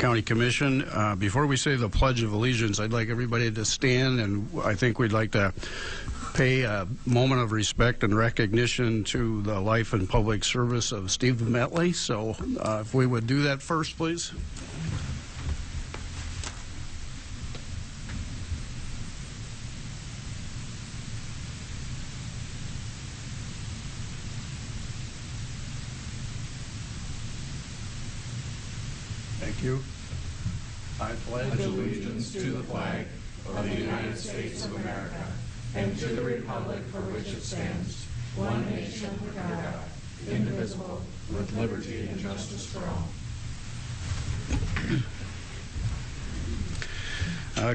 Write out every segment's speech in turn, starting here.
County Commission. Before we say the Pledge of Allegiance, I'd like everybody to stand, and I think we'd like to pay a moment of respect and recognition to the life and public service of Steve Metley. So if we would do that first, please. Thank you. I pledge allegiance to the flag of the United States of America and to the republic for which it stands, one nation under God, indivisible, with liberty and justice for all.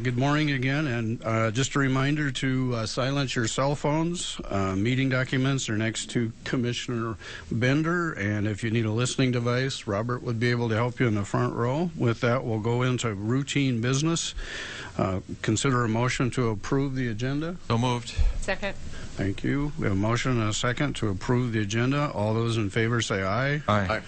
Good morning again, and just a reminder to silence your cell phones. Meeting documents are next to Commissioner Bender, and if you need a listening device, Robert would be able to help you in the front row. With that, we'll go into routine business. Consider a motion to approve the agenda. So moved. Second. Thank you. We have a motion and a second to approve the agenda. All those in favor say aye. Aye.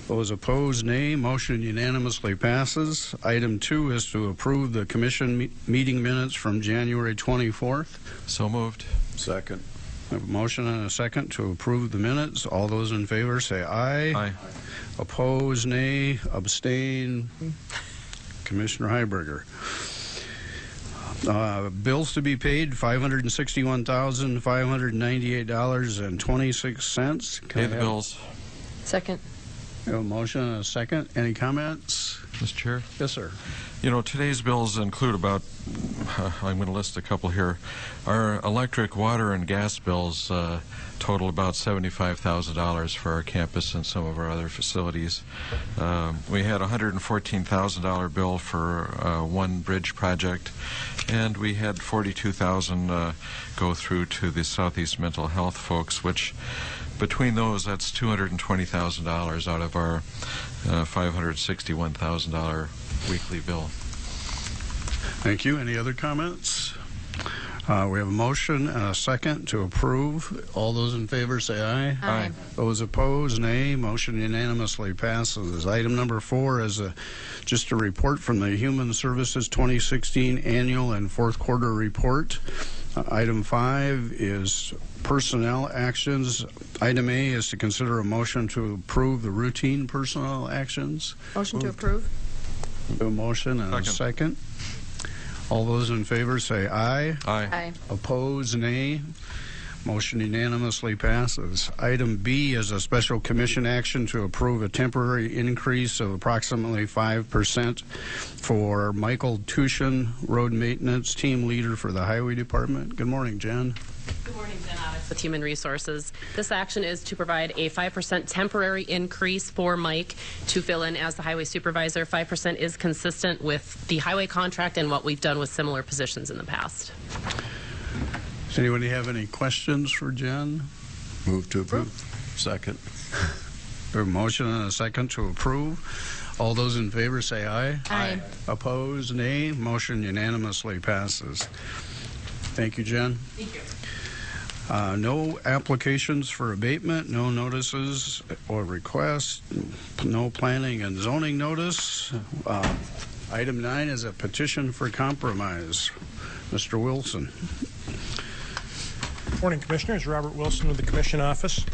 Those opposed, nay. Motion unanimously passes. Item 2 is to approve the commission meeting minutes from January 24th. So moved. Second. We have a motion and a second to approve the minutes. All those in favor say aye. Aye. Opposed, nay. Abstain. Commissioner Heiberger. Bills to be paid, $561,598.26. Pay the bills. Second. We have a motion and a second. Any comments? Mr. Chair? Yes, sir. You know, today's bills include about, I'm going to list a couple here. Our electric, water, and gas bills total about $75,000 for our campus and some of our other facilities. We had a $114,000 bill for one bridge project, and we had $42,000 go through to the Southeast Mental Health folks, which between those, that's $220,000 out of our $561,000 weekly bill. Thank you. Any other comments? We have a motion and a second to approve. All those in favor say aye. Aye. Those opposed, nay. Motion unanimously passes. Item number 4 is just a report from the Human Services 2016 Annual and Fourth Quarter Report. Item 5 is personnel actions. Item A is to consider a motion to approve the routine personnel actions. Motion to approve. A motion and a second. All those in favor say aye. Aye. Aye. Opposed, nay. Motion unanimously passes. Item B is a special commission action to approve a temporary increase of approximately 5% for Michael Tushin, road maintenance team leader for the Highway Department. Good morning, Jen. Good morning, Jen Otis with Human Resources. This action is to provide a 5% temporary increase for Mike to fill in as the highway supervisor. 5% is consistent with the highway contract and what we've done with similar positions in the past. Does anybody have any questions for Jen? Move to approve. Second. We have a motion and a second to approve. All those in favor say aye. Aye. Opposed, nay. Motion unanimously passes. Thank you, Jen. Thank you. No applications for abatement, no notices or requests, no planning and zoning notice. Item 9 is a petition for compromise. Mr. Wilson. Morning, Commissioners. Robert Wilson with the Commission Office.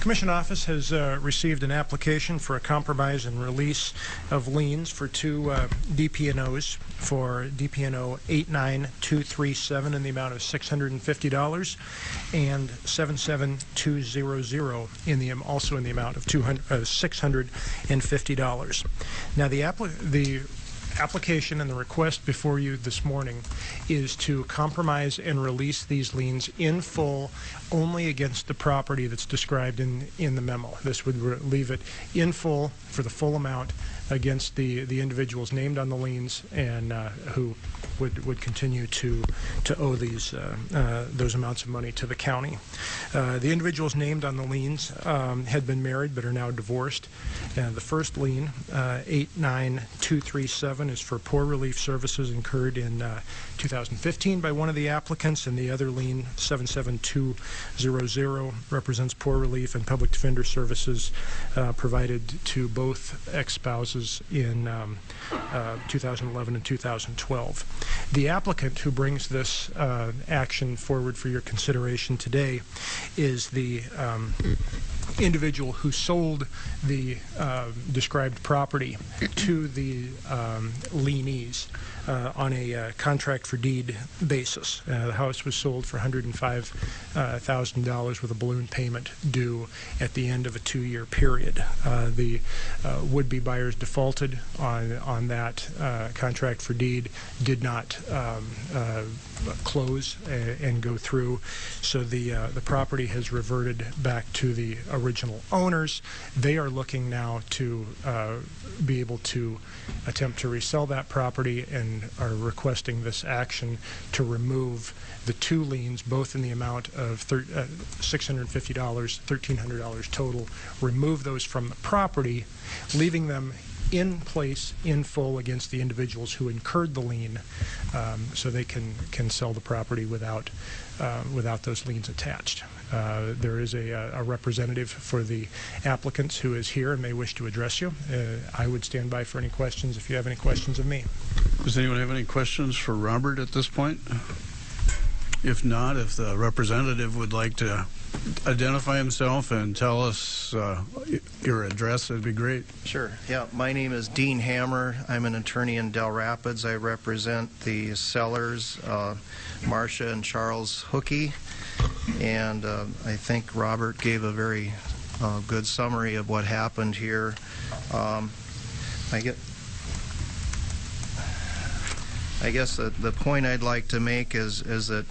Commission Office has received an application for a compromise and release of liens for two DP&Os for DP&O 89237 in the amount of $650 and 77200 also in the amount of $650. Now the application and the request before you this morning is to compromise and release these liens in full only against the property that's described in the memo. This would leave it in full for the full amount against the individuals named on the liens and who would continue to owe those amounts of money to the county. The individuals named on the liens had been married but are now divorced. The first lien, 89237, is for poor relief services incurred in 2015 by one of the applicants, and the other lien, 77200, represents poor relief and public defender services provided to both ex-spouses houses in 2011 and 2012. The applicant who brings this action forward for your consideration today is the individual who sold the described property to the lienees on a contract for deed basis. The house was sold for $105,000 with a balloon payment due at the end of a 2-year period. The would-be buyers defaulted on that contract for deed, did not close and go through, so the property has reverted back to the original owners. They are looking now to be able to attempt to resell that property and are requesting this action to remove the 2 liens, both in the amount of $650, $1,300 total, remove those from the property, leaving them in place in full against the individuals who incurred the lien, so they can sell the property without those liens attached. There is a representative for the applicants who is here and may wish to address you. I would stand by for any questions if you have any questions of me. Does anyone have any questions for Robert at this point? If not, if the representative would like to identify himself and tell us your address, that'd be great. Sure. Yeah, my name is Dean Hammer. I'm an attorney in Del Rapids. I represent the sellers, Marcia and Charles Hookey, and I think Robert gave a very good summary of what happened here. I guess the point I'd like to make is that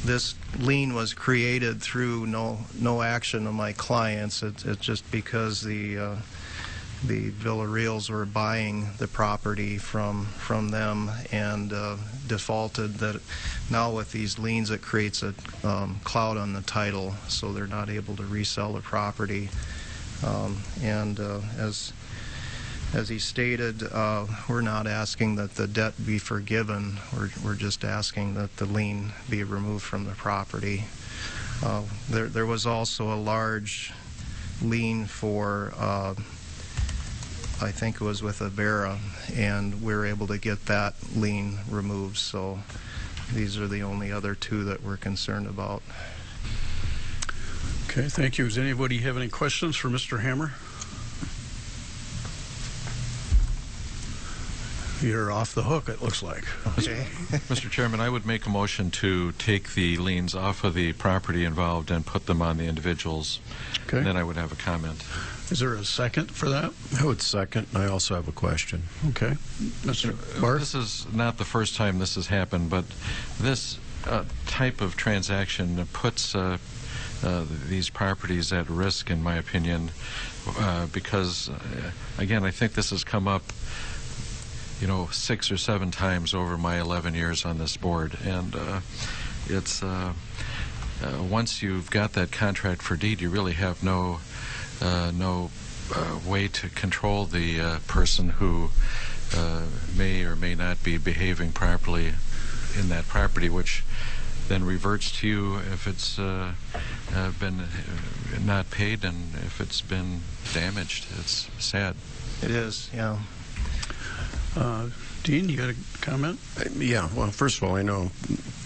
this lien was created through no action of my clients. It's just because the Villareals were buying the property from them and defaulted. That now with these liens it creates a cloud on the title, so they're not able to resell the property. As he stated, we're not asking that the debt be forgiven. We're just asking that the lien be removed from the property. There was also a large lien for, I think it was with Avera, and we were able to get that lien removed. So these are the only other 2 that we're concerned about. Okay, thank you. Does anybody have any questions for Mr. Hammer? You're off the hook, it looks like. Okay. Mr. Chairman, I would make a motion to take the liens off of the property involved and put them on the individuals. Okay. And then I would have a comment. Is there a second for that? I would second. I also have a question. Okay. Mr. Barth? This is not the first time this has happened, but this type of transaction puts these properties at risk, in my opinion, because, again, I think this has come up 6 or 7 times over my 11 years on this board, and it's once you've got that contract for deed, you really have no way to control the person who may or may not be behaving properly in that property, which then reverts to you if it's been not paid and if it's been damaged. It's sad. It is, yeah. Dean, you got a comment? Yeah, well, first of all, I know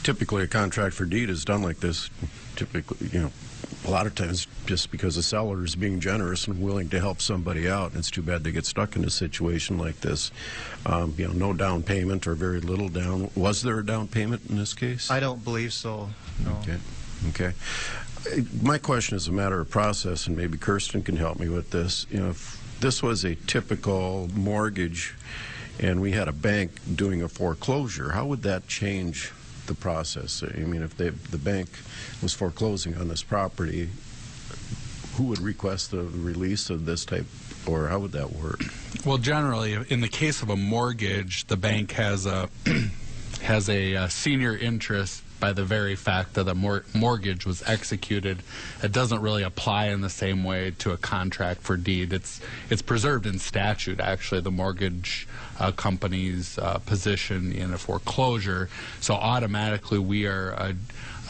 typically a contract for deed is done like this. Typically, a lot of times just because the seller is being generous and willing to help somebody out. And it's too bad to get stuck in a situation like this. No down payment or very little down. Was there a down payment in this case? I don't believe so, no. Okay. My question is a matter of process, and maybe Kirsten can help me with this. If this was a typical mortgage and we had a bank doing a foreclosure, how would that change the process? I mean, if the bank was foreclosing on this property, who would request the release of this type, or how would that work? Well, generally, in the case of a mortgage, the bank has a senior interest by the very fact that a mortgage was executed. It doesn't really apply in the same way to a contract for deed. It's preserved in statute, actually, the mortgage company's position in a foreclosure. So automatically we are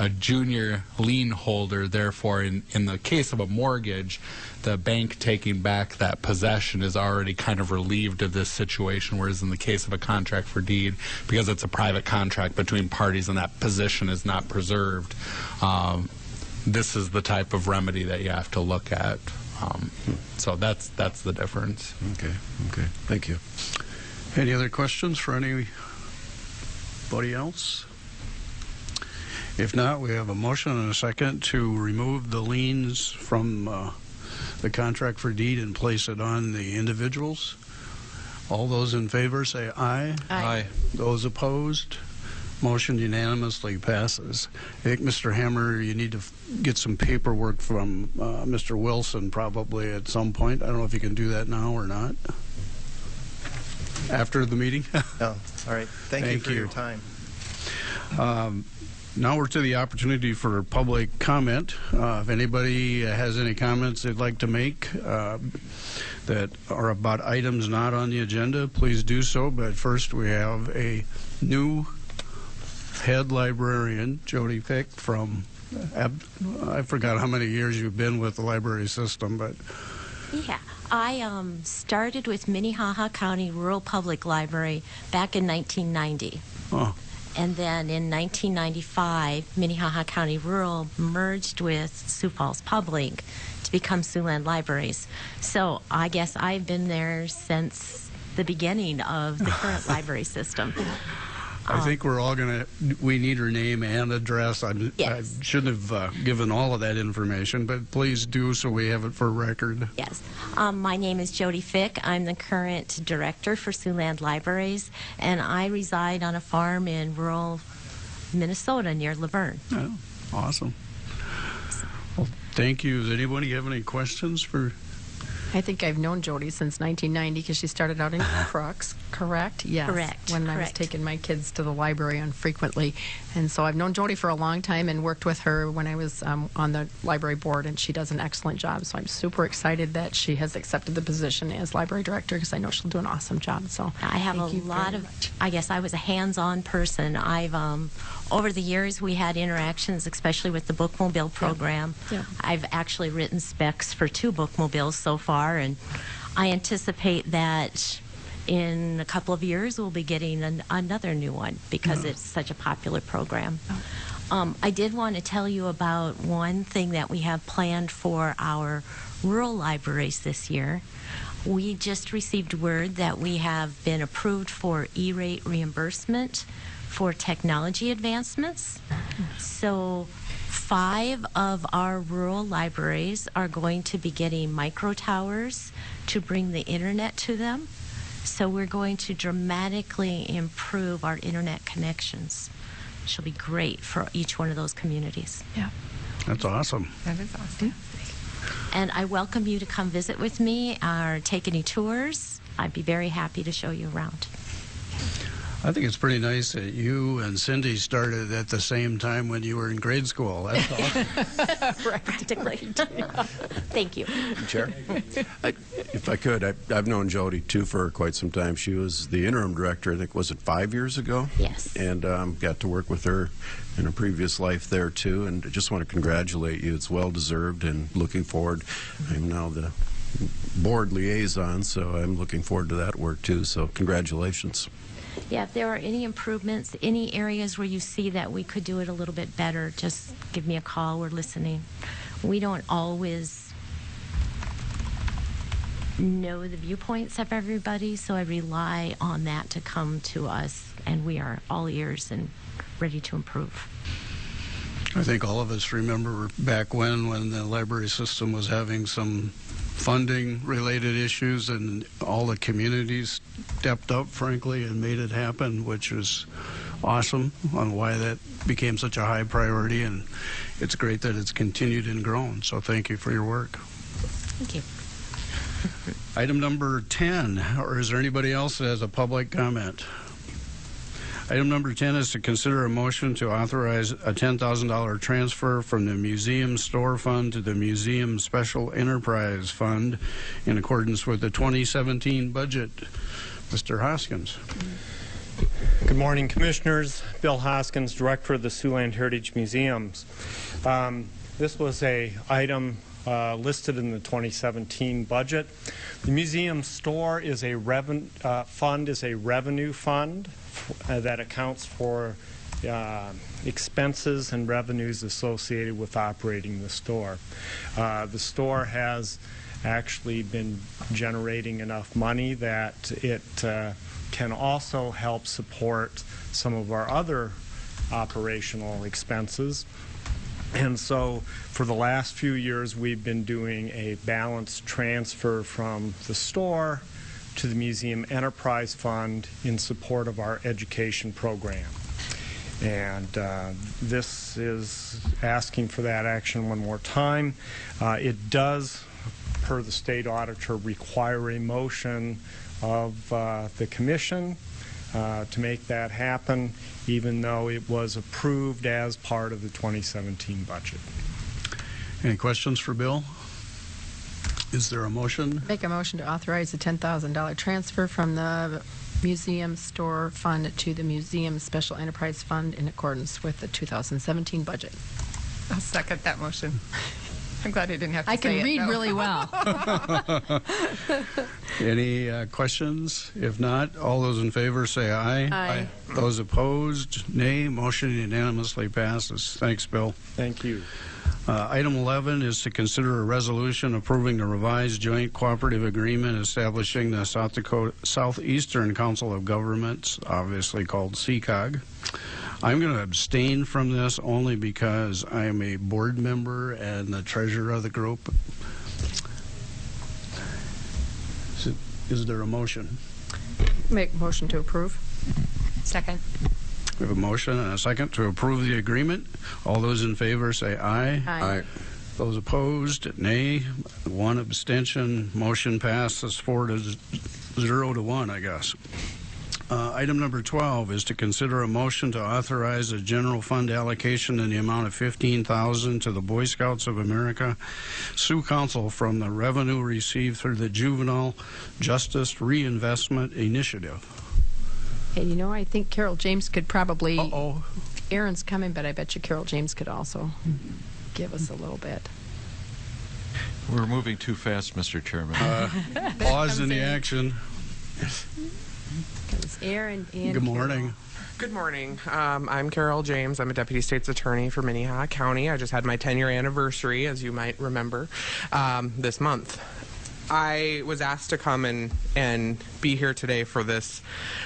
a junior lien holder. Therefore, in the case of a mortgage, the bank taking back that possession is already kind of relieved of this situation, whereas in the case of a contract for deed, because it's a private contract between parties and that position is not preserved, this is the type of remedy that you have to look at. So that's the difference. Okay. Thank you. Any other questions for anybody else? If not, we have a motion and a second to remove the liens from the contract for deed and place it on the individuals. All those in favor say aye. Aye. Those opposed? Motion unanimously passes. I think, Mr. Hammer, you need to get some paperwork from Mr. Wilson probably at some point. I don't know if you can do that now or not. After the meeting? Oh, all right. Thank you for your time. Now we're to the opportunity for public comment. If anybody has any comments they'd like to make that are about items not on the agenda, please do so. But first we have a new head librarian, Jody Fick, from, I forgot how many years you've been with the library system, but... Yeah, I started with Minnehaha County Rural Public Library back in 1990. Oh. And then in 1995, Minnehaha County Rural merged with Sioux Falls Public to become Siouxland Libraries. So I guess I've been there since the beginning of the current library system. I think we're all we need her name and address. Yes. I shouldn't have given all of that information, but please do so we have it for record. Yes. My name is Jody Fick. I'm the current director for Siouxland Libraries, and I reside on a farm in rural Minnesota near Laverne. Oh, awesome. Well, thank you. Does anybody have any questions for... I think I've known Jody since 1990 because she started out in Crooks, correct? Yes. Correct. When I was taking my kids to the library unfrequently. And so I've known Jody for a long time and worked with her when I was on the library board, and she does an excellent job. So I'm super excited that she has accepted the position as library director because I know she'll do an awesome job. So I have a lot of, I guess I was a hands-on person. I've over the years, we had interactions, especially with the bookmobile program. Yeah. I've actually written specs for 2 bookmobiles so far, and I anticipate that in a couple of years we'll be getting another new one because it's such a popular program. I did want to tell you about one thing that we have planned for our rural libraries this year. We just received word that we have been approved for E-rate reimbursement for technology advancements. So 5 of our rural libraries are going to be getting micro towers to bring the internet to them. So we're going to dramatically improve our internet connections. Which will be great for each one of those communities. Yeah. That's awesome. That is awesome. And I welcome you to come visit with me or take any tours. I'd be very happy to show you around. I think it's pretty nice that you and Cindy started at the same time when you were in grade school. That's awesome. Practically. Thank you. Chair? If I could, I've known Jody, too, for quite some time. She was the interim director, I think, was it 5 years ago? Yes. And got to work with her in a previous life there, too. And I just want to congratulate you. It's well-deserved, and looking forward. I'm now the board liaison, so I'm looking forward to that work, too. So congratulations. Yeah, if there are any improvements, any areas where you see that we could do it a little bit better, just give me a call. We're listening. We don't always know the viewpoints of everybody, so I rely on that to come to us, and we are all ears and ready to improve. I think all of us remember back when the library system was having some funding-related issues, and all the communities stepped up, frankly, and made it happen, which was awesome on why that became such a high priority, and it's great that it's continued and grown. So thank you for your work. Thank you. Item number 10, or is there anybody else that has a public comment? Item number 10 is to consider a motion to authorize a $10,000 transfer from the Museum Store Fund to the Museum Special Enterprise Fund in accordance with the 2017 budget. Mr. Hoskins. Good morning, Commissioners. Bill Hoskins, Director of the Siouxland Heritage Museums. This was an item listed in the 2017 budget. The museum store is a revenue fund that accounts for expenses and revenues associated with operating the store. The store has actually been generating enough money that it can also help support some of our other operational expenses. And so for the last few years, we've been doing a balanced transfer from the store to the Museum Enterprise Fund in support of our education program. And this is asking for that action one more time. It does, per the state auditor, require a motion of the commission to make that happen, even though it was approved as part of the 2017 budget. Any questions for Bill? Is there a motion? Make a motion to authorize a $10,000 transfer from the museum store fund to the museum special enterprise fund in accordance with the 2017 budget. I'll second that motion. I'm glad I didn't have to I say can it, read though. really well. Any questions? If not, all those in favor say aye. Aye. Those opposed, nay. Motion unanimously passes. Thanks, Bill. Thank you. Item 11 is to consider a resolution approving the revised joint cooperative agreement establishing the Southeastern Council of Governments, obviously called CCOG. I'm going to abstain from this only because I am a board member and the treasurer of the group. Is there a motion? Make motion to approve. Second. We have a motion and a second to approve the agreement. All those in favor say aye. Aye. Those opposed, nay. One abstention. Motion passes 4-0 to 1, I guess. Item number 12 is to consider a motion to authorize a general fund allocation in the amount of $15,000 to the Boy Scouts of America Sioux Council from the revenue received through the Juvenile Justice Reinvestment Initiative. And you know, I think Carol James could probably. Uh-oh. Aaron's coming, but I bet you Carol James could also give us a little bit. We're moving too fast, Mr. Chairman. Pause in the action. Aaron and Good morning. Good morning. I'm Carol James. I'm a Deputy State's Attorney for Minnehaha County. I just had my 10-year anniversary, as you might remember, this month. I was asked to come and be here today for this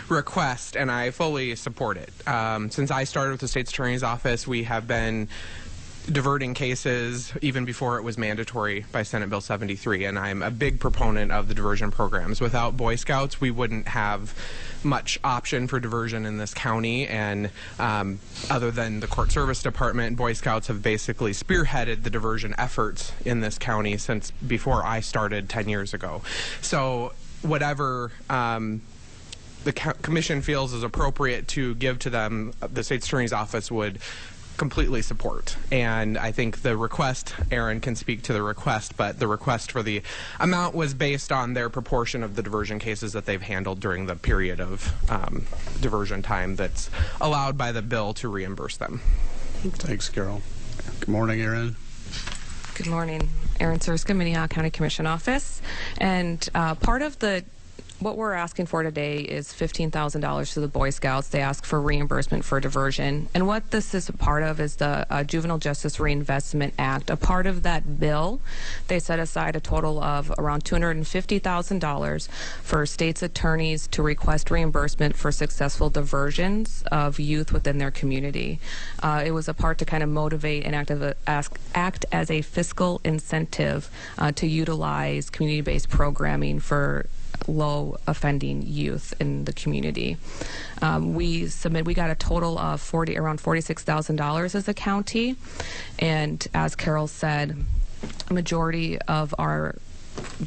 request, and I fully support it. Since I started with the State's Attorney's Office, we have been diverting cases even before it was mandatory by Senate Bill 73, and I'm a big proponent of the diversion programs. Without Boy Scouts, we wouldn't have much option for diversion in this county, and other than the Court Service Department, Boy Scouts have basically spearheaded the diversion efforts in this county since before I started 10 years ago. So whatever the Commission feels is appropriate to give to them, the State's Attorney's Office would completely support. And I think the request, Aaron can speak to the request, but the request for the amount was based on their proportion of the diversion cases that they've handled during the period of diversion time that's allowed by the bill to reimburse them. Thanks, Carol. Good morning, Aaron. Good morning. Erin Surska, Minnehaha County Commission Office. And part of what we're asking for today is $15,000 to the Boy Scouts. They ask for reimbursement for diversion. And what this is a part of is the Juvenile Justice Reinvestment Act. A part of that bill, they set aside a total of around $250,000 for state's attorneys to request reimbursement for successful diversions of youth within their community. It was a part to kind of motivate and act as a fiscal incentive to utilize community-based programming for low offending youth in the community. We got a total of around $46,000 as a county, and as Carol said, a majority of our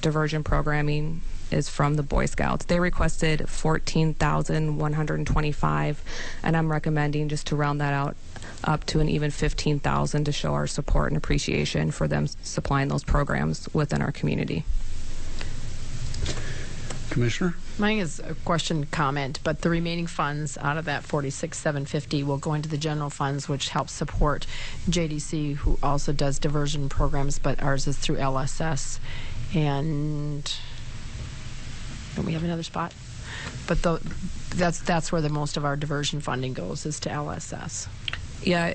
diversion programming is from the Boy Scouts. They requested $14,125, and I'm recommending just to round that out up to an even $15,000 to show our support and appreciation for them supplying those programs within our community. Commissioner? Mine is a question comment, but the remaining funds out of that 46,750 will go into the general funds, which helps support JDC, who also does diversion programs, but ours is through LSS. And don't we have another spot? But that's where the most of our diversion funding goes, is to LSS. Yeah,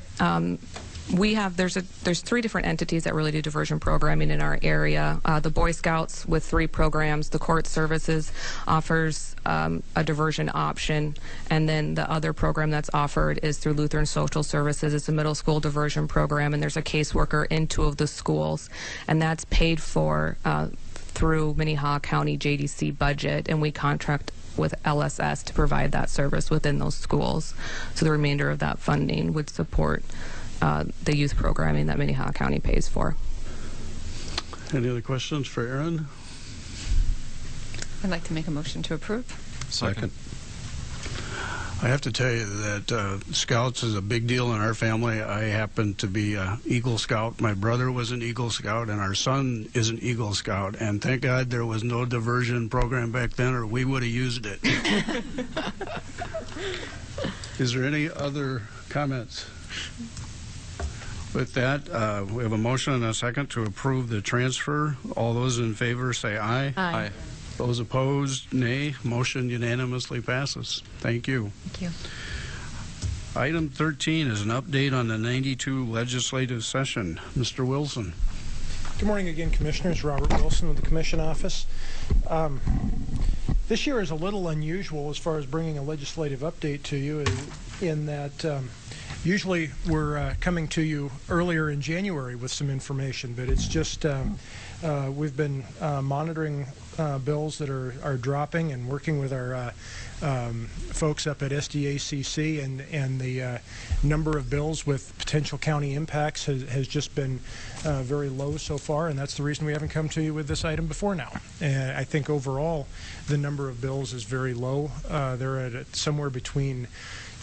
we have there's 3 different entities that really do diversion programming in our area. The Boy Scouts with 3 programs. The Court Services offers a diversion option, and then the other program that's offered is through Lutheran Social Services. It's a middle school diversion program, and there's a caseworker in 2 of the schools, and that's paid for through Minnehaha County JDC budget, and we contract with LSS to provide that service within those schools. So the remainder of that funding would support the youth programming that Minnehaha County pays for. Any other questions for Aaron? I'd like to make a motion to approve. Second. I have to tell you that Scouts is a big deal in our family. I happen to be an Eagle Scout. My brother was an Eagle Scout, and our son is an Eagle Scout. And thank God there was no diversion program back then, or we would have used it. Is there any other comments? With that, we have a motion and a second to approve the transfer. All those in favor say aye. Aye. Those opposed, nay. Motion unanimously passes. Thank you. Thank you. Item 13 is an update on the 92 legislative session. Mr. Wilson. Good morning again, Commissioners. Robert Wilson with the Commission Office. This year is a little unusual as far as bringing a legislative update to you, in that usually we're coming to you earlier in January with some information, but it's just we've been monitoring bills that are dropping and working with our folks up at SDACC, and the number of bills with potential county impacts has just been very low so far, and that's the reason we haven't come to you with this item before now. And I think overall the number of bills is very low. They're at somewhere between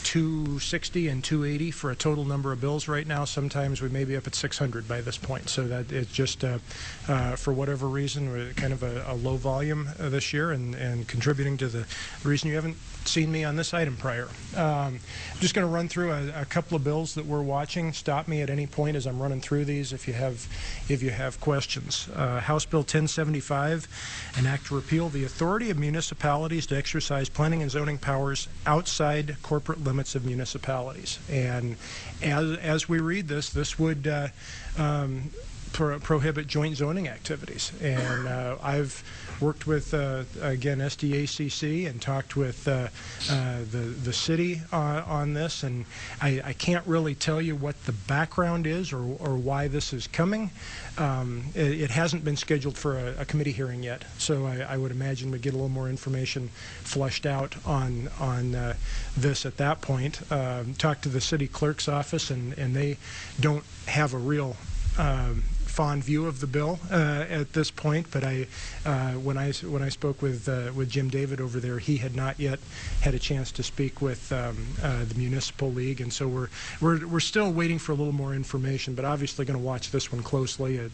260 and 280 for a total number of bills right now. Sometimes we may be up at 600 by this point. So that it's just, for whatever reason, we're kind of a low volume this year, and contributing to the reason you haven't seen me on this item prior. I'm just going to run through a couple of bills that we're watching. Stop me at any point as I'm running through these if you have questions. House Bill 1075, an act to repeal the authority of municipalities to exercise planning and zoning powers outside corporate limits of municipalities. And as we read this would prohibit joint zoning activities. And I've worked with, again, SDACC, and talked with the city on this, and I can't really tell you what the background is or why this is coming. It hasn't been scheduled for a committee hearing yet, so I would imagine we'd get a little more information flushed out on this at that point. Talked to the city clerk's office, and they don't have a real fond view of the bill at this point, but when I spoke with Jim David over there, he had not yet had a chance to speak with the Municipal League, and so we're still waiting for a little more information, but obviously going to watch this one closely.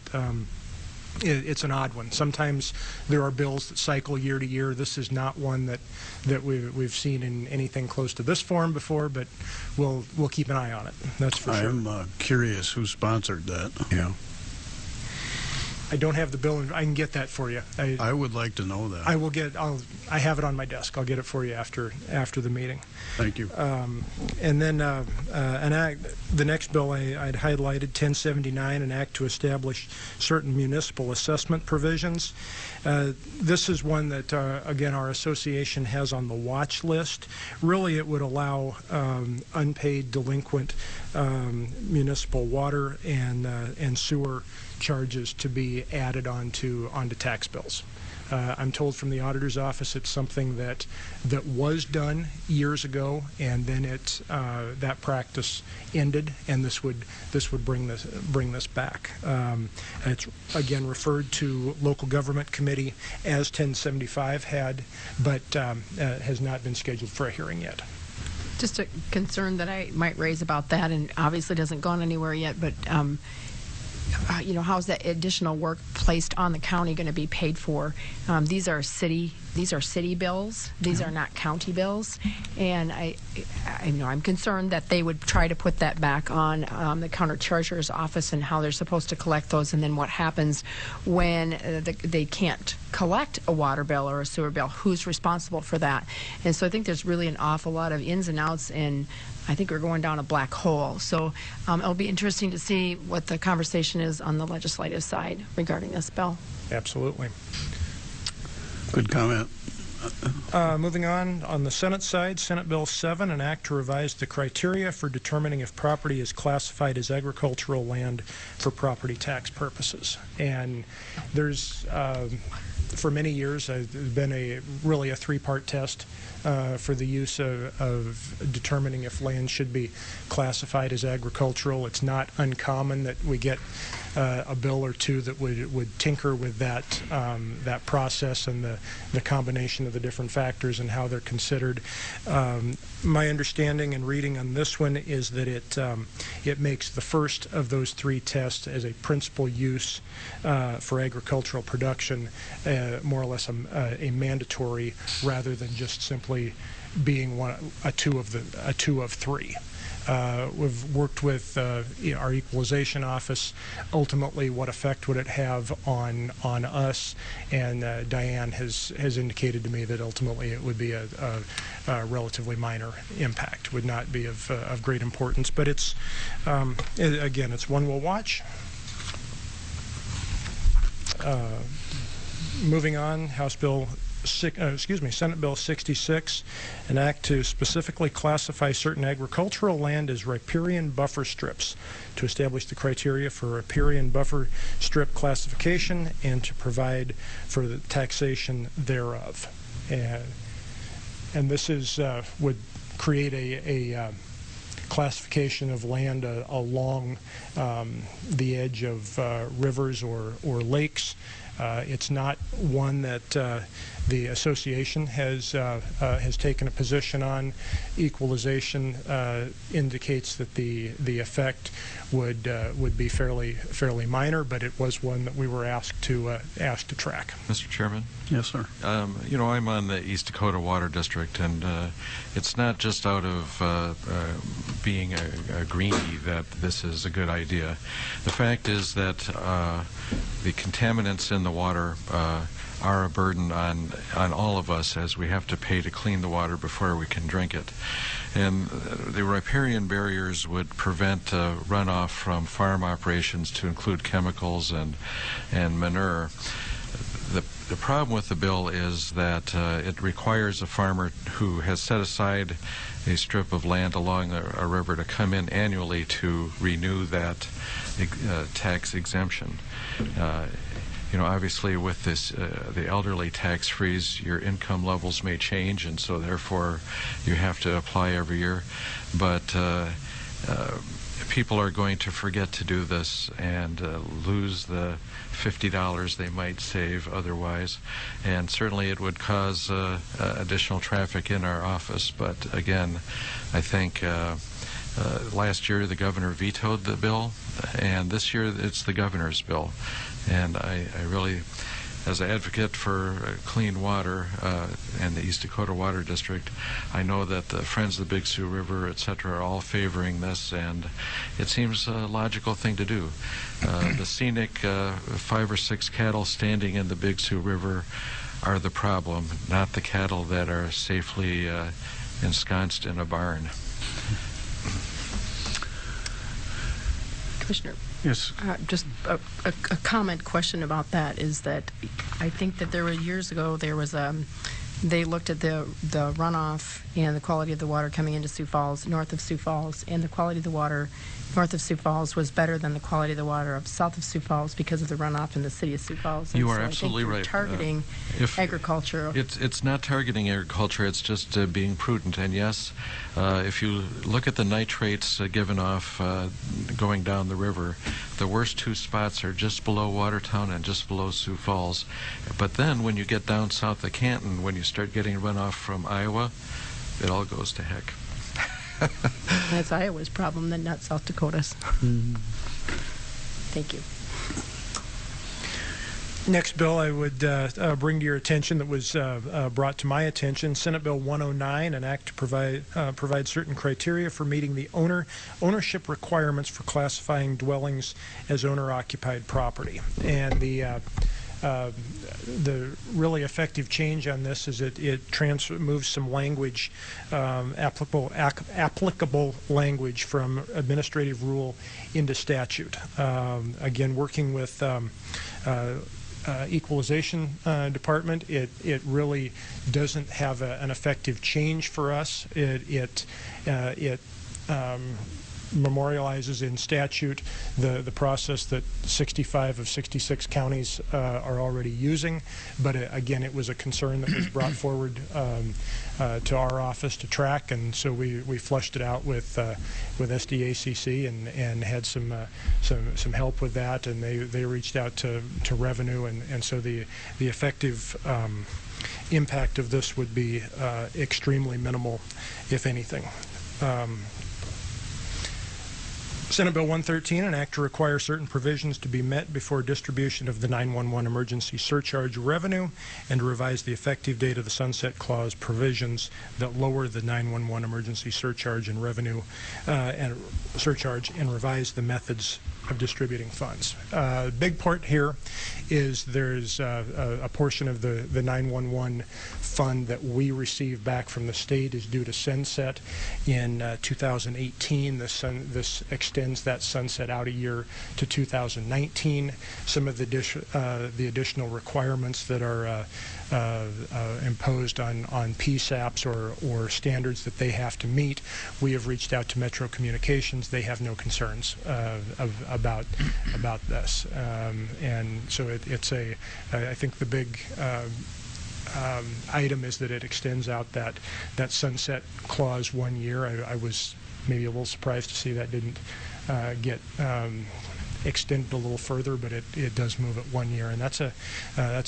It's an odd one. Sometimes there are bills that cycle year to year. This is not one that we've seen in anything close to this form before, but we'll keep an eye on it. That's for sure. I'm curious who sponsored that. Yeah. I don't have the bill, and I can get that for you. I would like to know that. I have it on my desk. I'll get it for you after the meeting. Thank you. And then the next bill I'd highlighted, 1079, an act to establish certain municipal assessment provisions. This is one that, again, our association has on the watch list. Really, it would allow unpaid delinquent municipal water and sewer charges to be added onto tax bills. I'm told from the auditor's office it's something that was done years ago, and then that practice ended, and this would bring this back. It's again referred to local government committee as 1075 had, but has not been scheduled for a hearing yet. Just a concern that I might raise about that, and obviously doesn't gone anywhere yet, but how's that additional work placed on the county going to be paid for? These are city bills. These are not county bills, and I'm concerned that they would try to put that back on the counter treasurer's office and how they're supposed to collect those, and then what happens when they can't collect a water bill or a sewer bill. Who's responsible for that? And so I think there's really an awful lot of ins and outs, and I think we're going down a black hole. So it'll be interesting to see what the conversation is on the legislative side regarding this bill. Absolutely. Good comment. Moving on the Senate side, Senate Bill 7, an act to revise the criteria for determining if property is classified as agricultural land for property tax purposes. And there's, for many years, been really a three-part test for the use of determining if land should be classified as agricultural. It's not uncommon that we get a bill or two that would tinker with that process and the combination of the different factors and how they're considered. My understanding and reading on this one is that it makes the first of those three tests as a principal use for agricultural production more or less a mandatory rather than just simply being a two of three. We've worked with our equalization office. Ultimately, what effect would it have on us? And Diane has indicated to me that ultimately it would be a relatively minor impact, would not be of great importance. But it's again, it's one we'll watch. Moving on, Senate Bill 66, an act to specifically classify certain agricultural land as riparian buffer strips, to establish the criteria for riparian buffer strip classification and to provide for the taxation thereof. And this would create a classification of land along the edge of rivers or lakes. It's not one that the association has taken a position on. Equalization indicates that the effect would be fairly minor, but it was one that we were asked to track. Mr. Chairman? Yes, sir. I'm on the East Dakota Water District, and it's not just out of being a greenie that this is a good idea. The fact is that the contaminants in the water are a burden on all of us, as we have to pay to clean the water before we can drink it. And the riparian barriers would prevent runoff from farm operations to include chemicals and manure. The problem with the bill is that it requires a farmer who has set aside a strip of land along a river to come in annually to renew that tax exemption. Obviously with this, the elderly tax freeze, your income levels may change, and so therefore you have to apply every year. But people are going to forget to do this and lose the $50 they might save otherwise, and certainly it would cause additional traffic in our office. But again, I think last year the governor vetoed the bill, and this year it's the governor's bill. And I really, as an advocate for clean water and the East Dakota Water District, I know that the Friends of the Big Sioux River, etc., are all favoring this, and it seems a logical thing to do. The scenic 5 or 6 cattle standing in the Big Sioux River are the problem, not the cattle that are safely ensconced in a barn. Commissioner. Yes. Just a comment question about that is that I think that there were years ago they looked at the runoff and the quality of the water coming into Sioux Falls, north of Sioux Falls, and the quality of the water north of Sioux Falls was better than the quality of the water of south of Sioux Falls because of the runoff in the city of Sioux Falls. And you are so absolutely I think right. Targeting agriculture. It's not targeting agriculture. It's just being prudent. And yes, if you look at the nitrates given off going down the river, the worst 2 spots are just below Watertown and just below Sioux Falls. But then when you get down south of Canton, when you start getting runoff from Iowa, it all goes to heck. That's Iowa's problem, then not South Dakota's. Thank you. Next bill I would bring to your attention that was brought to my attention, Senate Bill 109, an act to provide certain criteria for meeting the ownership requirements for classifying dwellings as owner-occupied property. And the really effective change on this is it moves some language, applicable language from administrative rule into statute. Again, working with equalization department, it really doesn't have an effective change for us. It memorializes in statute the process that 65 of 66 counties are already using, but again, it was a concern that was brought forward to our office to track, and so we flushed it out with SDACC and had some help with that, and they reached out to revenue, and so the effective impact of this would be extremely minimal, if anything. Senate Bill 113, an act to require certain provisions to be met before distribution of the 911 emergency surcharge revenue and to revise the effective date of the sunset clause provisions that lower the 911 emergency surcharge and revenue and revise the methods of distributing funds. Big part here is there's a portion of the 911 fund that we receive back from the state is due to sunset in 2018. This extends that sunset out a year to 2019. Some of the additional requirements that are imposed on PSAPs or standards that they have to meet, we have reached out to Metro Communications. They have no concerns about this, and so it's I think the big item is that it extends out that sunset clause 1 year. I was maybe a little surprised to see that didn't get extended a little further, but it does move it 1 year, and that's a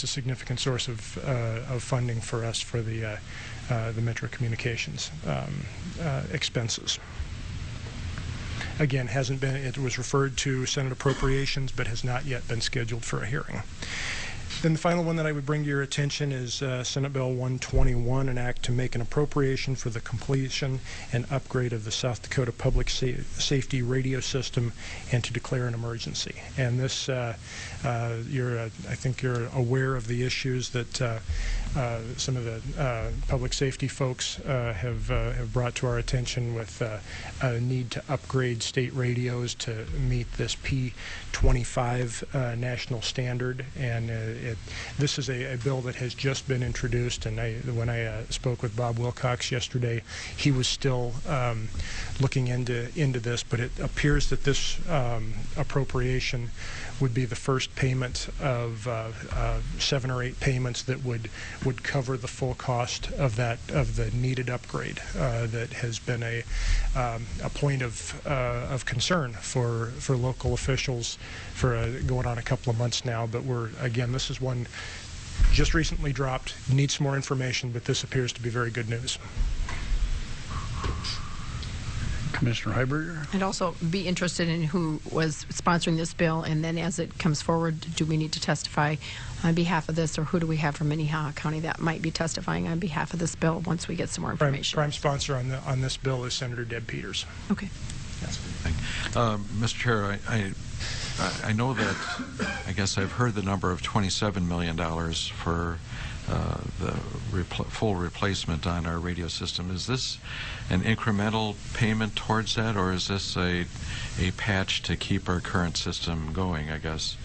significant source of funding for us for the Metro Communications expenses. Again, it was referred to Senate Appropriations, but has not yet been scheduled for a hearing. Then the final one that I would bring to your attention is Senate Bill 121, an act to make an appropriation for the completion and upgrade of the South Dakota Public Safety radio system and to declare an emergency. And this, I think you're aware of the issues that some of the public safety folks have brought to our attention with a need to upgrade state radios to meet this P25 national standard, and this is a bill that has just been introduced, and when I spoke with Bob Wilcox yesterday, he was still looking into this, but it appears that this appropriation would be the first payment of 7 or 8 payments that would cover the full cost of the needed upgrade that has been a point of concern for local officials for going on a couple of months now. But this is one just recently dropped, needs some more information, but this appears to be very good news. Commissioner Heiberger? I'd also be interested in who was sponsoring this bill, and then as it comes forward, do we need to testify on behalf of this, or who do we have from Minnehaha County that might be testifying on behalf of this bill once we get some more information? Prime sponsor on this bill is Senator Deb Peters. Okay. Yes. Mr. Chair, I know that, I guess I've heard the number of $27 million for the full replacement on our radio system. Is this an incremental payment towards that, or is this a patch to keep our current system going, I guess?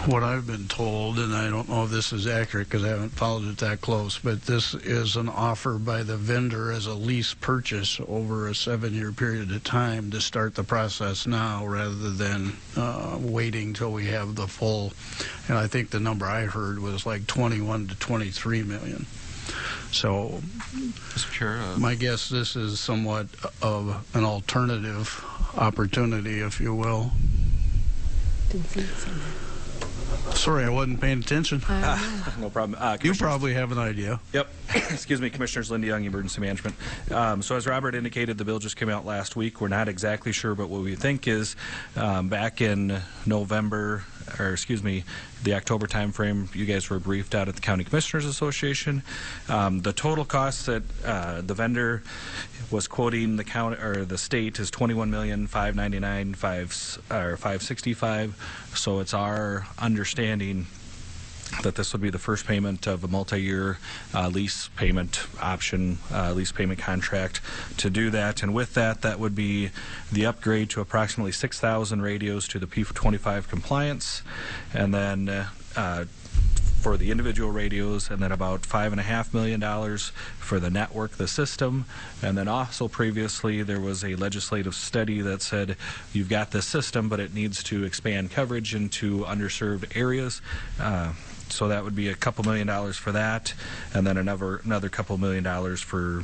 What I've been told, and I don't know if this is accurate because I haven't followed it that close, but this is an offer by the vendor as a lease purchase over a 7-year period of time to start the process now rather than waiting till we have the full. And I think the number I heard was like 21 to 23 million. So, Mr. Chair, my guess this is somewhat of an alternative opportunity, if you will. Didn't see it somewhere. Sorry, I wasn't paying attention. No problem. You probably have an idea. Yep. Excuse me, Commissioners. Linda Young, Emergency Management. So as Robert indicated, the bill just came out last week. We're not exactly sure, but what we think is back in November, or excuse me, the October timeframe, you guys were briefed out at the County Commissioners Association. The total cost that the vendor was quoting the county or the state is $21,599,565. So it's our understanding that this would be the first payment of a multi-year lease payment option, lease payment contract to do that. And with that, that would be the upgrade to approximately 6,000 radios to the P25 compliance, and then for the individual radios, and then about $5.5 million for the network, the system. And then also previously there was a legislative study that said you've got this system, but it needs to expand coverage into underserved areas. So that would be a couple $1 million for that, and then another couple $1 million for,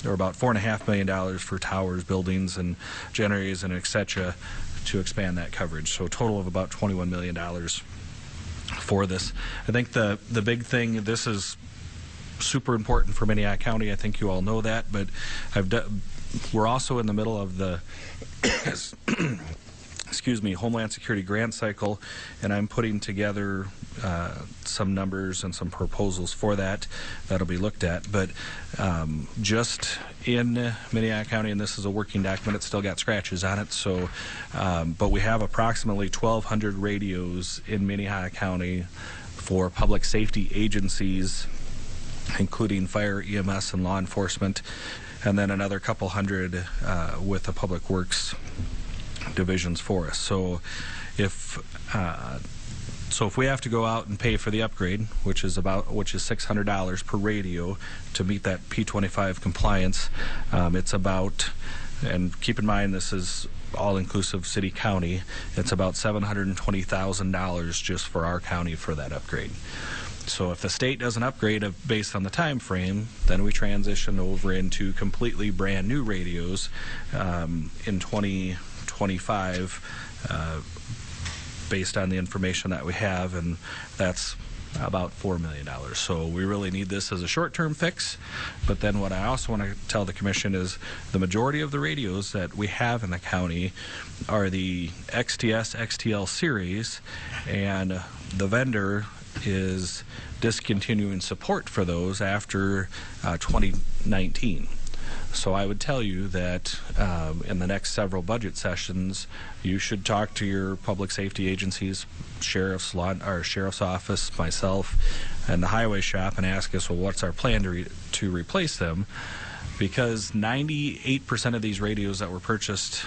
or about $4.5 million for towers, buildings, and generators, and et cetera, to expand that coverage. So a total of about $21 million for this. I think the big thing, this is super important for Minnehaha County. I think you all know that, but we're also in the middle of the excuse me, Homeland Security grant cycle, and I'm putting together some numbers and some proposals for that that'll be looked at. But just in Minnehaha County, and this is a working document, it's still got scratches on it, so but we have approximately 1,200 radios in Minnehaha County for public safety agencies, including fire, EMS, and law enforcement, and then another couple hundred with the Public Works divisions for us. So if we have to go out and pay for the upgrade, which is $600 per radio to meet that P25 compliance, it's about, and keep in mind this is all inclusive city county, it's about $720,000 just for our county for that upgrade. So if the state doesn't upgrade based on the time frame, then we transition over into completely brand new radios in 2025 based on the information that we have, and that's about $4 million. So we really need this as a short-term fix. But then what I also want to tell the Commission is the majority of the radios that we have in the county are the XTS, XTL series, and the vendor is discontinuing support for those after 2019. So I would tell you that in the next several budget sessions, you should talk to your public safety agencies, sheriff's office, myself, and the highway shop, and ask us, well, what's our plan to replace them? Because 98% of these radios that were purchased,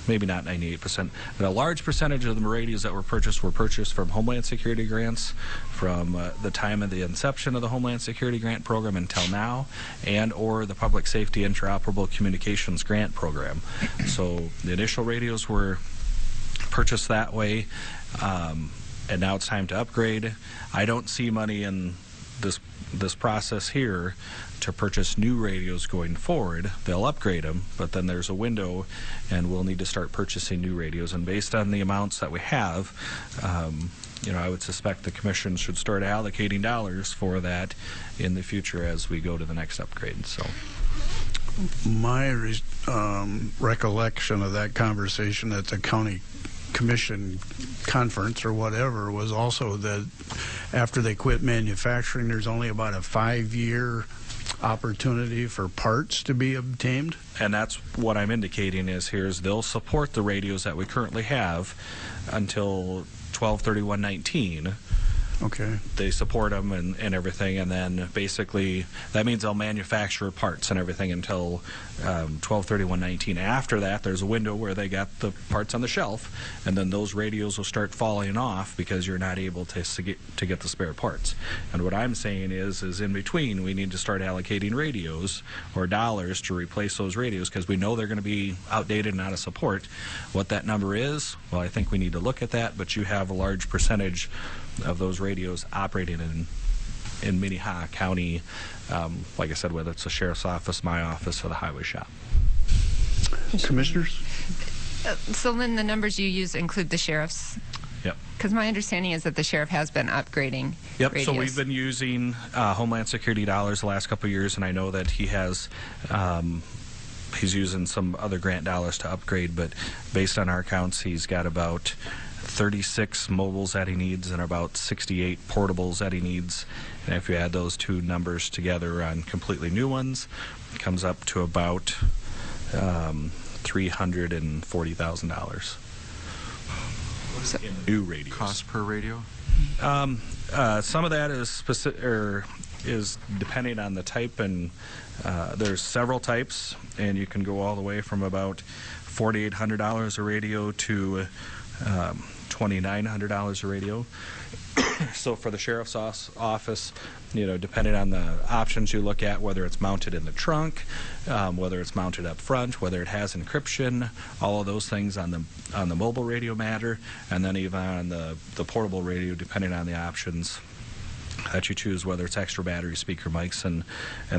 maybe not 98%, but a large percentage of the radios that were purchased from Homeland Security grants from the time of the inception of the Homeland Security grant program until now, and or the Public Safety Interoperable Communications grant program. So the initial radios were purchased that way, and now it's time to upgrade. I don't see money in this process here to purchase new radios going forward. They'll upgrade them, but then there's a window and we'll need to start purchasing new radios. And based on the amounts that we have, I would suspect the Commission should start allocating dollars for that in the future as we go to the next upgrade. So my recollection of that conversation at the County Commission conference or whatever was also that after they quit manufacturing, there's only about a 5-year opportunity for parts to be obtained. And that's what I'm indicating is they'll support the radios that we currently have until 12/31/19. Okay. They support them and everything, and then basically that means they'll manufacture parts and everything until 12/31/19. After that, there's a window where they got the parts on the shelf, and then those radios will start falling off because you're not able to get the spare parts. And what I'm saying is in between, we need to start allocating radios or dollars to replace those radios because we know they're going to be outdated and out of support. What that number is, well, I think we need to look at that, but you have a large percentage of those radios operating in Minnehaha County, like I said, whether it's the sheriff's office, my office, or the highway shop. Commissioners? So, Lynn, the numbers you use include the sheriff's? Yep. Because my understanding is that the sheriff has been upgrading Yep, radios. so we've been using Homeland Security dollars the last couple of years, and I know that he has, he's using some other grant dollars to upgrade, but based on our counts, he's got about 36 mobiles that he needs and about 68 portables that he needs. And if you add those two numbers together on completely new ones, it comes up to about $340,000. In new radios. Cost per radio? Some of that is is depending on the type, and there's several types, and you can go all the way from about $4,800 a radio to $2,900 a radio. So for the sheriff's office, you know, depending on the options you look at, whether it's mounted in the trunk, whether it's mounted up front, whether it has encryption, all of those things on the mobile radio matter, and then even on the portable radio, depending on the options that you choose, whether it's extra battery, speaker mics, and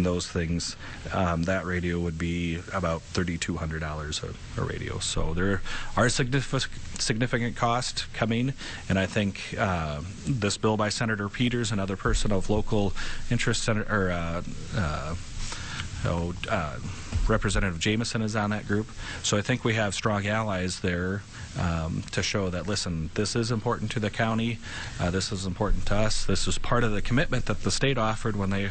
those things, that radio would be about $3,200 a radio. So there are significant costs coming, and I think this bill by Senator Peters, another person of local interest, Representative Jameson is on that group. So I think we have strong allies there to show that, listen, this is important to the county, this is important to us, this is part of the commitment that the state offered when they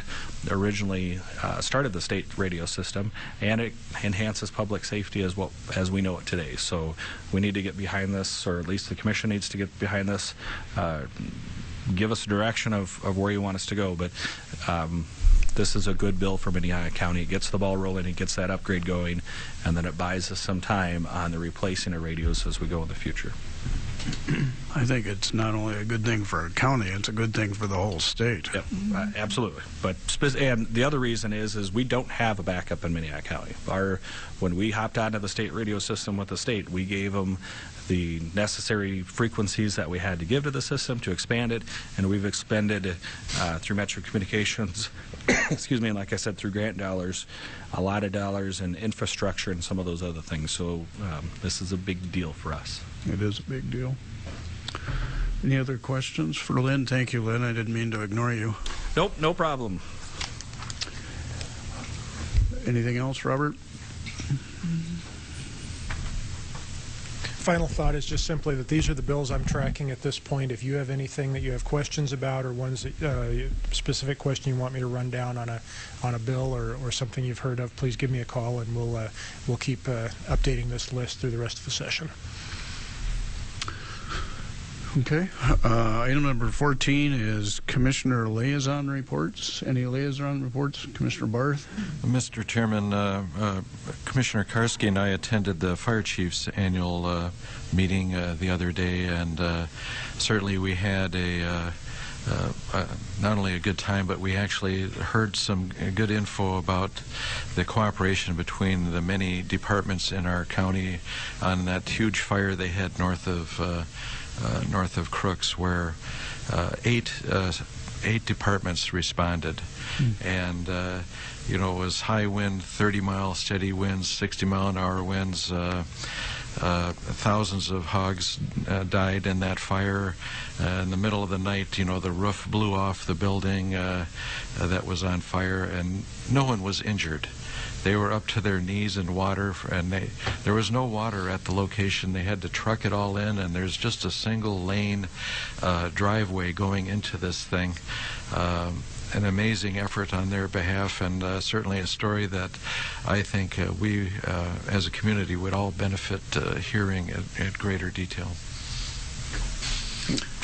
originally started the state radio system, and it enhances public safety as we know it today. So we need to get behind this, or at least the commission needs to get behind this, give us a direction of where you want us to go. But this is a good bill for Minnehaha County. It gets the ball rolling, it gets that upgrade going, and then it buys us some time on the replacing of radios as we go in the future. I think it's not only a good thing for our county, it's a good thing for the whole state. Yep, absolutely. But and the other reason is we don't have a backup in Minnehaha County. When we hopped onto the state radio system with the state, we gave them the necessary frequencies that we had to give to the system to expand it, and we've expended through Metro Communications, excuse me, and like I said, through grant dollars, a lot of dollars in infrastructure and some of those other things. So this is a big deal for us. It is a big deal. Any other questions for Lynn? Thank you, Lynn. I didn't mean to ignore you. Nope, no problem. Anything else, Robert? Final thought is just simply that these are the bills I'm tracking at this point. If you have anything that you have questions about, or ones that specific question you want me to run down on a bill or something you've heard of, please give me a call, and we'll keep updating this list through the rest of the session. Okay. Item number 14 is Commissioner Liaison Reports. Any liaison reports? Commissioner Barth? Mr. Chairman, Commissioner Karski and I attended the Fire Chief's annual meeting the other day, and certainly we had not only a good time, but we actually heard some good info about the cooperation between the many departments in our county on that huge fire they had north of Crooks, where eight departments responded. And you know, it was high wind, 30-mile steady winds, 60-mile-an-hour winds. Thousands of hogs died in that fire. In the middle of the night, you know, the roof blew off the building that was on fire, and no one was injured. They were up to their knees in water, and there was no water at the location. They had to truck it all in, and there's just a single lane driveway going into this thing. An amazing effort on their behalf, and certainly a story that I think we as a community would all benefit hearing at greater detail.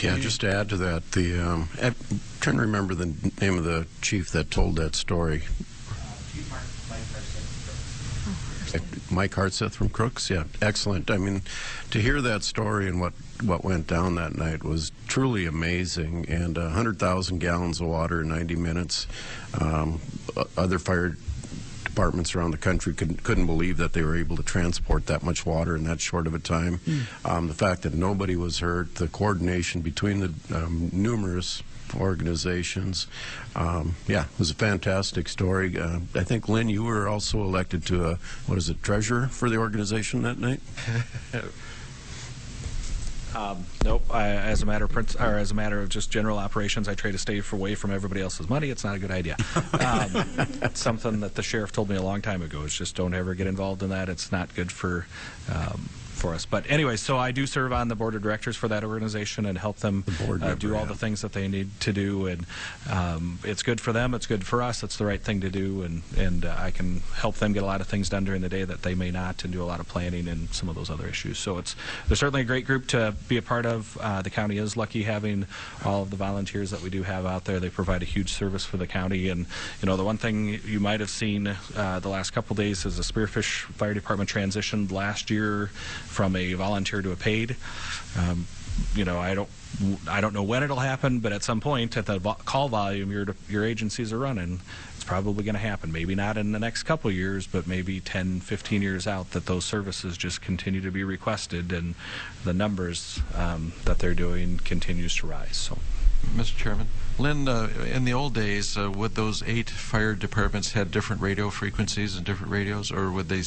Yeah, just to add to that, I'm trying to remember the name of the chief that told that story. Mike Hartseth from Crooks? Yeah, excellent. I mean, to hear that story and what went down that night was truly amazing. And 100,000 gallons of water in 90 minutes. Other fire departments around the country couldn't believe that they were able to transport that much water in that short of a time. The fact that nobody was hurt, the coordination between the numerous organizations. Yeah, it was a fantastic story. I think, Lynn, you were also elected to treasurer for the organization that night? Nope. As a matter of just general operations, I try to stay away from everybody else's money. It's not a good idea. It's something that the sheriff told me a long time ago. Is just don't ever get involved in that. It's not good for us. But anyway, so I do serve on the board of directors for that organization and help them do all the things that they need to do. And it's good for them. It's good for us. It's the right thing to do. And I can help them get a lot of things done during the day that they may not, and do a lot of planning and some of those other issues. So they're certainly a great group to be a part of. The county is lucky having all of the volunteers that we do have out there. They provide a huge service for the county. And the one thing you might have seen the last couple days is the Spearfish Fire Department transitioned last year from a volunteer to a paid. I don't know when it'll happen, but at some point at the call volume your agencies are running, it's probably going to happen. Maybe not in the next couple of years, but maybe 10, 15 years out, that those services just continue to be requested, and the numbers that they're doing continues to rise. So, Mr. Chairman, Lynn, in the old days, would those 8 fire departments had different radio frequencies and different radios, or would they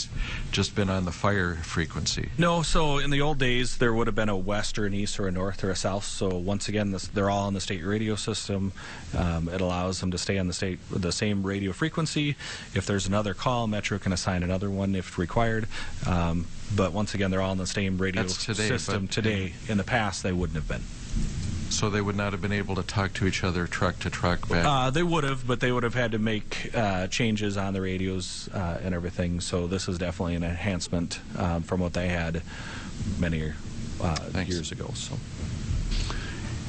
just been on the fire frequency? No, so in the old days, there would have been a west or an east or a north or a south. So once again, they're all on the state radio system. It allows them to stay on the same radio frequency. If there's another call, Metro can assign another one if required. But once again, they're all on the same radio system today. In the past, they wouldn't have been. So they would not have been able to talk to each other truck to truck back? They would have, but they would have had to make changes on the radios and everything. So this is definitely an enhancement from what they had many years ago. So.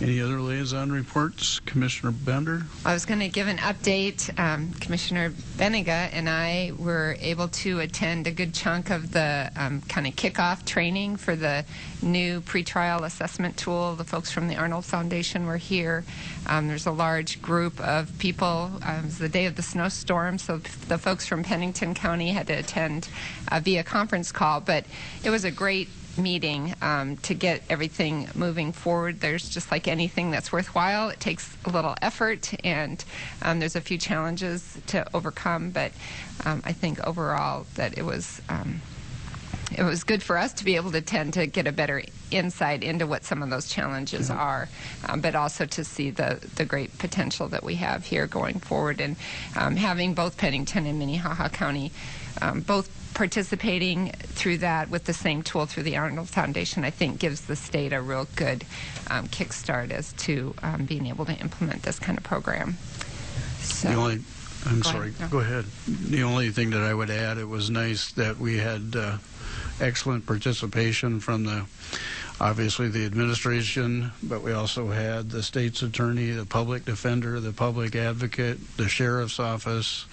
Any other liaison reports? Commissioner Bender? I was going to give an update. Commissioner Benega and I were able to attend a good chunk of the kind of kickoff training for the new pretrial assessment tool. The folks from the Arnold Foundation were here. There's a large group of people. It was the day of the snowstorm, so the folks from Pennington County had to attend via conference call. But it was a great meeting to get everything moving forward. There's just like anything that's worthwhile, it takes a little effort, and there's a few challenges to overcome, but I think overall that it was good for us to be able to tend to get a better insight into what some of those challenges are, but also to see the great potential that we have here going forward. And having both Pennington and Minnehaha County both participating through that with the same tool through the Arnold Foundation, I think gives the state a real good kickstart as to being able to implement this kind of program. So, Go ahead. The only thing that I would add, it was nice that we had excellent participation from obviously the administration, but we also had the state's attorney, the public defender, the public advocate, the sheriff's office,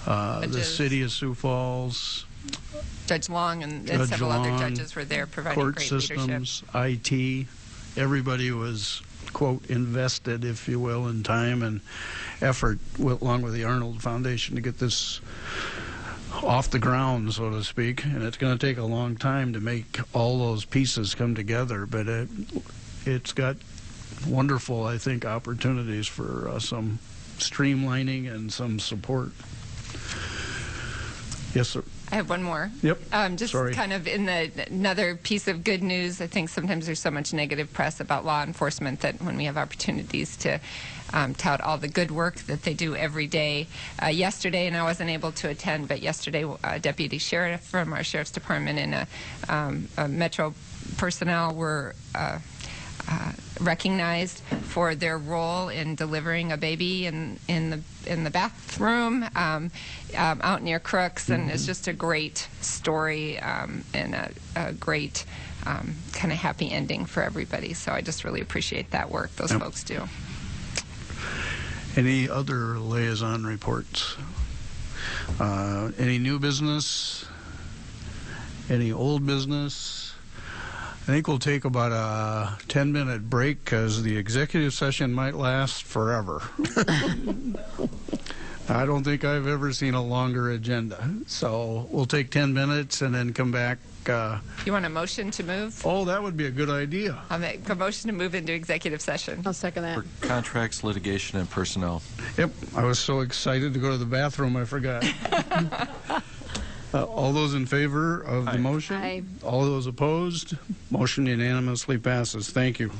the city of Sioux Falls, Judge Long and several other judges were there providing court great systems, leadership. IT. Everybody was, quote, invested, if you will, in time and effort, along with the Arnold Foundation, to get this off the ground, so to speak. And it's going to take a long time to make all those pieces come together, but it's got wonderful, I think, opportunities for some streamlining and some support. Yes, sir. I have one more. Yep. Just Sorry. kind of in another piece of good news, I think sometimes there's so much negative press about law enforcement that when we have opportunities to tout all the good work that they do every day. Yesterday, and I wasn't able to attend, but yesterday a deputy sheriff from our sheriff's department and a Metro personnel were recognized for their role in delivering a baby in the bathroom out near Crooks, and it's just a great story and a great kind of happy ending for everybody. So I just really appreciate that work those folks do. Any other liaison reports? Any new business? Any old business? I think we'll take about a 10-minute break because the executive session might last forever. I don't think I've ever seen a longer agenda. So we'll take 10 minutes and then come back. You want a motion to move? Oh, that would be a good idea. I'll make a motion to move into executive session. I'll second that. For contracts, litigation, and personnel. Yep. I was so excited to go to the bathroom, I forgot. All those in favor of the motion? Aye. All those opposed? Motion unanimously passes. Thank you.